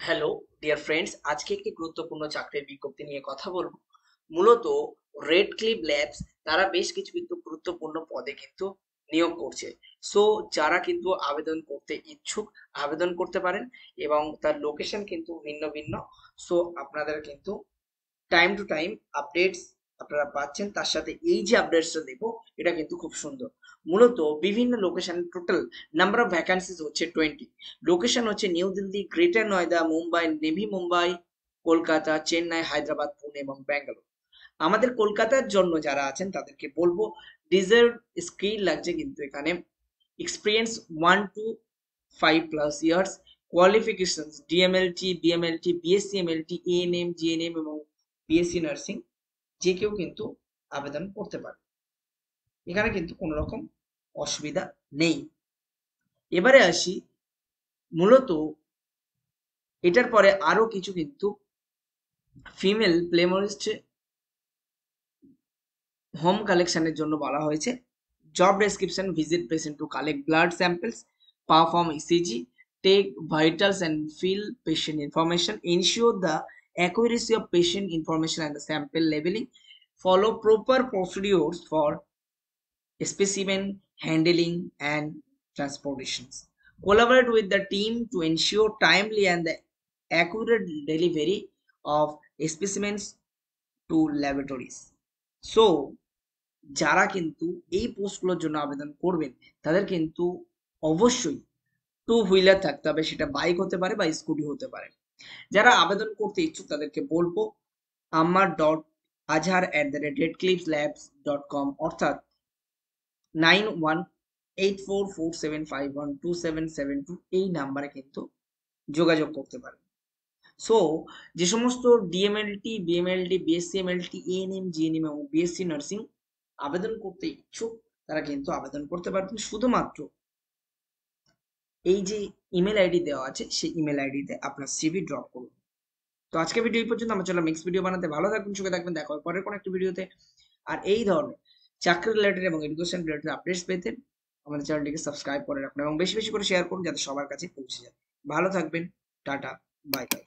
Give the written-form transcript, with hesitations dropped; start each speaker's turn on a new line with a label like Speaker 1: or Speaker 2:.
Speaker 1: Hello dear friends, আজকে একটি গুরুত্বপূর্ণ চাকরির বিজ্ঞপ্তি নিয়ে কথা বলবো। মূলত রেড ক্লিফ ল্যাবস তারা বেশ কিছু কিন্তু গুরুত্বপূর্ণ পদে কিন্তু নিয়োগ করছে। সো যারা কিন্তু আবেদন করতে ইচ্ছুক আবেদন করতে পারেন, এবং তার লোকেশন কিন্তু ভিন্ন ভিন্ন। সো আপনাদের কিন্তু টাইম টু টাইম আপডেটস আপনারা পাচ্ছেন। তার সাথে এই যে আপডেটসটা দেবো, এটা কিন্তু খুব সুন্দর। মূলত বিভিন্ন location, total number of vacancies হচ্ছে 20। লোকেশন হচ্ছে new Delhi, greater Noida, Mumbai, navy Mumbai, Kolkata, Chennai, Hyderabad, Pune এবং ব্যাঙ্গালোর। আমাদের কলকাতার জন্য যারা আছেন তাদেরকে বলবো, ডিজার্ভ স্কিল লাগছে কিন্তু এখানে experience 1 to 5+ years, qualifications DMLT, BMLT, BSc MLT, ANM, GNM এবং বিএসসি নার্সিং। যে কেউ কিন্তু আবেদন করতে পারে, এখানে কিন্তু কোনো রকম অসুবিধা নেই। এবারে আসি, মূলত এটার পরে আরো কিছু কিন্তু ফিমেল প্লেমোরিস্ট হোম কালেকশনের জন্য বলা হয়েছে। Job description: visit patient to collect blood samples, perform ECG, take vitals and fill patient information, ensure the accuracy of patient information and the sample labeling, follow proper procedures for specimen handling and transportations, collaborate with the team to ensure timely and the accurate delivery of specimens to laboratories. So যারা কিন্তু এই পোস্টগুলোর জন্য আবেদন করবেন তাদের কিন্তু অবশ্যই two wheeler থাকতে হবে, সেটা বাইক হতে পারে বা স্কুটি হতে পারে। যারা আবেদন করতে ইচ্ছুক তাদেরকে বলবো, ammar.azhar@redcliffslabs.com অর্থাৎ 918447512772 এই নাম্বারে কিন্তু যোগাযোগ করতে পারেন। সো যে সমস্ত DMLT, BMLT, BSc MLT, ANM, GNM এবং বিএসসি নার্সিং আবেদন করতে ইচ্ছুক তারা কিন্তু আবেদন করতে পারবেন। শুধুমাত্র এই যে ইমেল আইডি দেওয়া আছে সেই ইমেল আইডিতে আপনার সিভি ড্রপ করুন। তো আজকে ভিডিও এই পর্যন্ত। আমার চলো নেক্সট ভিডিও বানাতে। ভালো থাকবেন, সুখে থাকবেন, দেখা হবে পরের কোনো একটা ভিডিওতে। আর এই ধরনের চাকরি রিলেটেড এবং এডুকেশন রিলেটেড আপডেটস পেতে আমাদের চ্যানেলটিকে সাবস্ক্রাইব করে রাখুন এবং বেশি বেশি করে শেয়ার করুন যাতে সবার কাছে পৌঁছে যায়। ভালো থাকবেন, টাটা, বাই বাই।